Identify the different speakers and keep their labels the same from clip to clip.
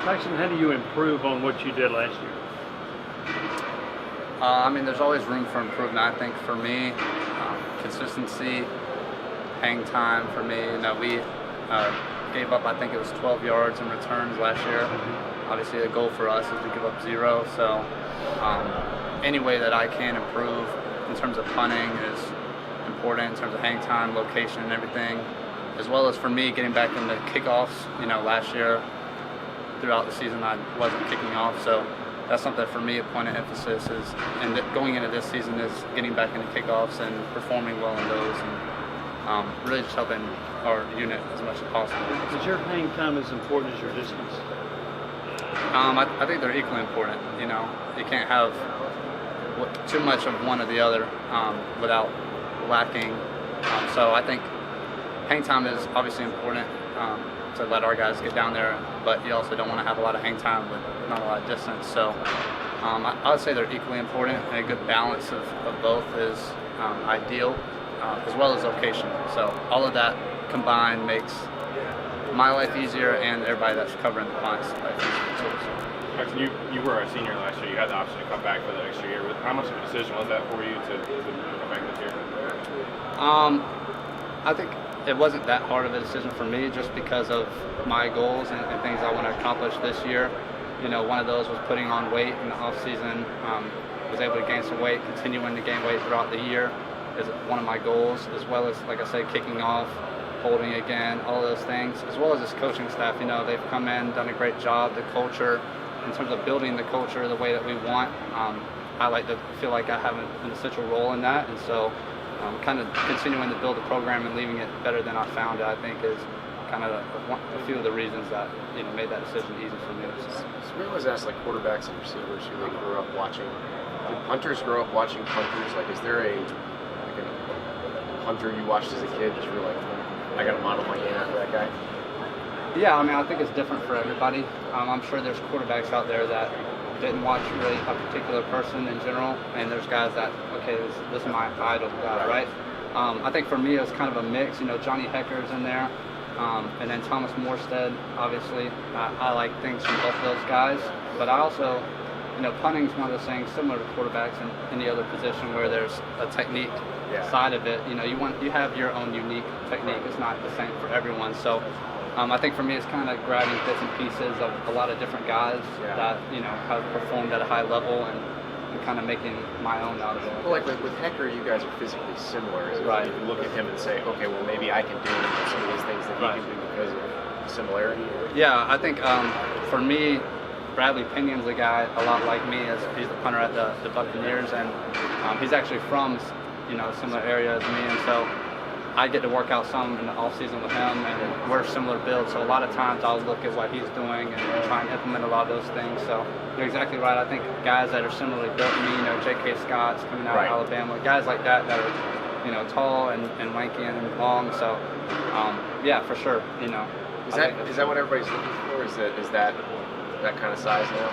Speaker 1: Paxton, how do you improve on what you did last year?
Speaker 2: I mean, there's always room for improvement. I think for me, consistency, hang time for me. We gave up, I think it was 12 yards in returns last year. Obviously, the goal for us is to give up 0. So any way that I can improve in terms of punting is important, in terms of hang time, location, and everything. As well as for me getting back into kickoffs. Last year throughout the season I wasn't kicking off, so that's something for me. A point of emphasis is, and going into this season, is getting back into kickoffs and performing well in those, and really just helping our unit as much as possible.
Speaker 1: Is your hang time as important as your distance?
Speaker 2: I think they're equally important. You can't have too much of one or the other without lacking. So I think hang time is obviously important to let our guys get down there, but you also don't want to have a lot of hang time with not a lot of distance. So I would say they're equally important, and a good balance of both is ideal, as well as location. So all of that combined makes my life easier and everybody that's covering the punts life easier too.
Speaker 3: Paxton, you were a senior last year. You had the option to come back for the extra year. How much of a decision was that for you to come back this year?
Speaker 2: I think it wasn't that hard of a decision for me, just because of my goals and things I want to accomplish this year. One of those was putting on weight in the off season. Was able to gain some weight, continuing to gain weight throughout the year is one of my goals, as well as, like I said, kicking off, holding again, all those things, as well as this coaching staff. They've come in, done a great job. The culture, in terms of building the culture the way that we want, I like to feel like I have an essential role in that, and so kind of continuing to build the program and leaving it better than I found it, I think, is kind of a few of the reasons that made that decision easy for me.
Speaker 4: So we always ask quarterbacks and receivers who they grew up watching. Did punters grow up watching punters? Is there a punter you watched as a kid that you were like, I got to model my game after that guy?
Speaker 2: Yeah, I think it's different for everybody. I'm sure there's quarterbacks out there that didn't watch really a particular person in general, and there's guys that, okay, this is my idol guy, right? I think for me it was kind of a mix. Johnny Hecker's in there, and then Thomas Morstead, obviously. I like things from both of those guys, but I also, punting is one of those things similar to quarterbacks in any other position where there's a technique side of it. You have your own unique technique. It's not the same for everyone. So I think for me it's kind of grabbing bits and pieces of a lot of different guys that have performed at a high level and kind of making my own out of it.
Speaker 4: Well, with Hecker, you guys are physically similar.
Speaker 2: Right.
Speaker 4: You can look at him and say, okay, well maybe I can do some of these things that he can do because of similarity.
Speaker 2: Yeah, I think for me, Bradley Pinion's a guy a lot like me. He's the punter at the Buccaneers, and he's actually from a similar area as me, and so I get to work out some in the off season with him, and we're similar builds. So a lot of times I'll look at what he's doing and try and implement a lot of those things. So you're exactly right. I think guys that are similarly built to me, J.K. Scott's coming out of Alabama, guys like that are tall and lanky and long. So yeah, for sure.
Speaker 4: Is that what everybody's looking for? Is that kind of size now?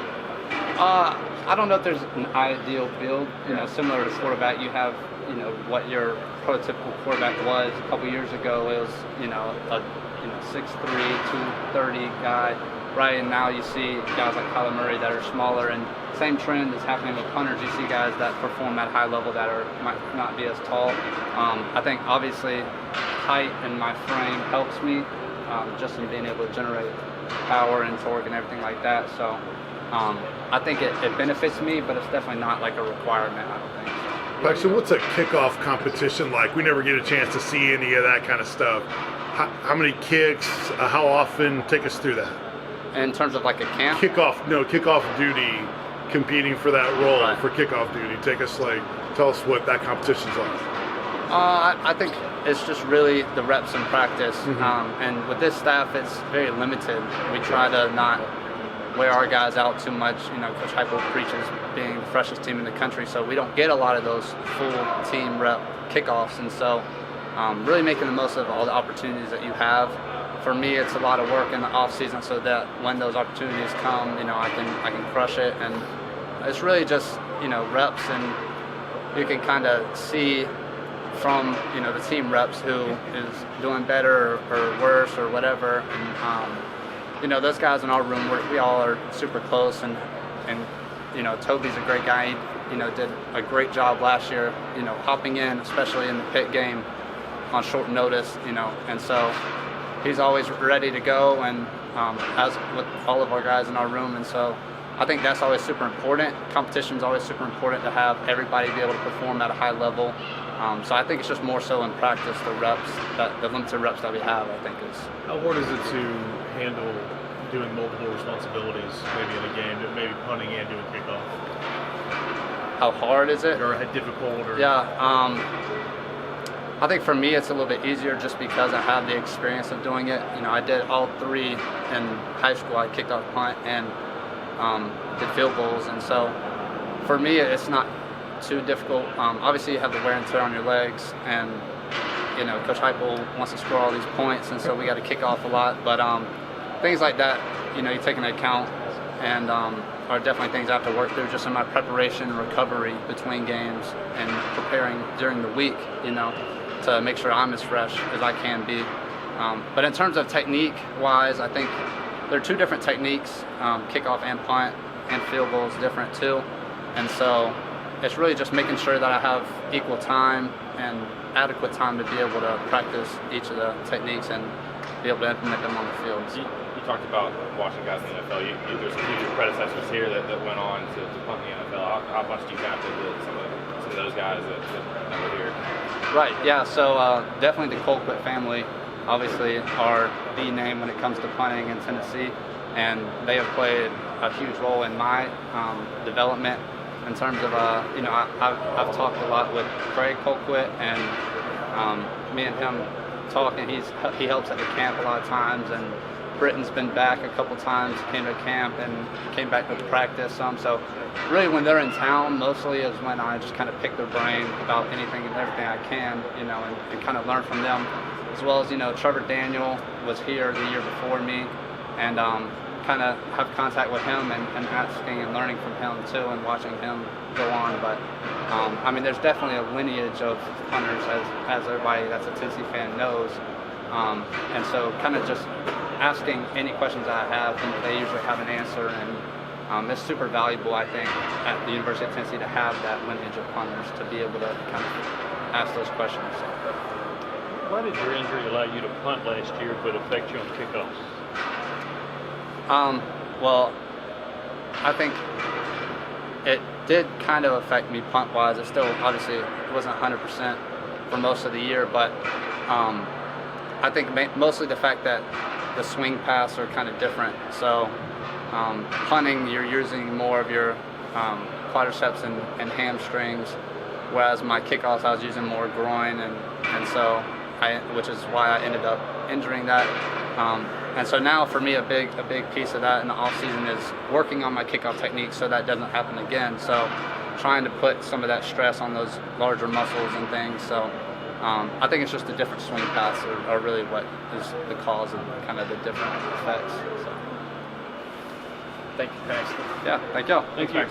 Speaker 2: I don't know if there's an ideal build. Similar to quarterback, you have what your prototypical quarterback was a couple years ago. It was a 6'3", 230 guy, right? And now you see guys like Kyler Murray that are smaller, and same trend is happening with punters. You see guys that perform at high level that might not be as tall. I think obviously height and my frame helps me just in being able to generate power and torque and everything like that. So I think it benefits me, but it's definitely not like a requirement, I don't think.
Speaker 5: Paxton, what's a kickoff competition like? We never get a chance to see any of that kind of stuff. How many kicks? How often? Take us through that.
Speaker 2: In terms of like a camp?
Speaker 5: Kickoff duty, competing for that role for kickoff duty. Tell us what that competition's like.
Speaker 2: I think it's just really the reps in practice. And with this staff, it's very limited. We try to not wear our guys out too much. Coach Heupel preaches being the freshest team in the country, so we don't get a lot of those full team rep kickoffs, and so really making the most of all the opportunities that you have. For me, it's a lot of work in the off season so that when those opportunities come, I can crush it, and it's really just reps, and you can kind of see from the team reps who is doing better or worse or whatever, and those guys in our room, we all are super close, and Toby's a great guy. He, did a great job last year, hopping in, especially in the pit game on short notice, and so he's always ready to go, and as with all of our guys in our room, and so I think that's always super important. Competition is always super important to have everybody be able to perform at a high level. So I think it's just more so in practice, the limited reps that we have, I think is.
Speaker 6: How hard is it to handle doing multiple responsibilities, maybe in a game, maybe punting and doing kickoff?
Speaker 2: How hard is it?
Speaker 6: Or difficult? Or
Speaker 2: Yeah, I think for me it's a little bit easier just because I have the experience of doing it. I did all three in high school. I kicked off, punt, and did field goals, and so for me it's not too difficult. Obviously you have the wear and tear on your legs, and Coach Heupel wants to score all these points, and so we got to kick off a lot, but things like that you take into account, and are definitely things I have to work through just in my preparation and recovery between games and preparing during the week, to make sure I'm as fresh as I can be. But in terms of technique wise, I think there are two different techniques, kickoff and punt, and field goal is different too. And so it's really just making sure that I have equal time and adequate time to be able to practice each of the techniques and be able to implement them on the field. So.
Speaker 3: You talked about watching guys in the NFL. There's a few of your predecessors here that went on to punt in the NFL. How much do you kind of to some of those guys that were here?
Speaker 2: Right, yeah, so definitely the Colquitt family obviously are the name when it comes to punting in Tennessee, and they have played a huge role in my development in terms of, I've talked a lot with Craig Colquitt, and me and him talk, and he helps at the camp a lot of times, and Britton's been back a couple times, came to camp and came back to practice some. So really when they're in town, mostly is when I just kind of pick their brain about anything and everything I can, and kind of learn from them. As well as, Trevor Daniel was here the year before me, and kind of have contact with him and asking and learning from him too, and watching him go on. But there's definitely a lineage of punters, as everybody that's a Tennessee fan knows. And so kind of just asking any questions I have, and they usually have an answer, and it's super valuable, I think, at the University of Tennessee to have that lineage of punters to be able to kind of ask those questions.
Speaker 1: Why did your injury allow you to punt last year but affect you on kickoffs?
Speaker 2: Well, I think it did kind of affect me punt-wise. It still, obviously, it wasn't 100% for most of the year, but I think mostly the fact that the swing paths are kind of different. So punting, you're using more of your quadriceps and hamstrings, whereas my kickoffs I was using more groin, and so which is why I ended up injuring that. And so now for me a big piece of that in the off season is working on my kickoff technique so that doesn't happen again. So trying to put some of that stress on those larger muscles and things. So I think it's just the different swing paths are really what is the cause of kind of the different effects. So.
Speaker 1: Thank you, Paxton.
Speaker 2: Yeah, thank y'all.
Speaker 1: Thank you.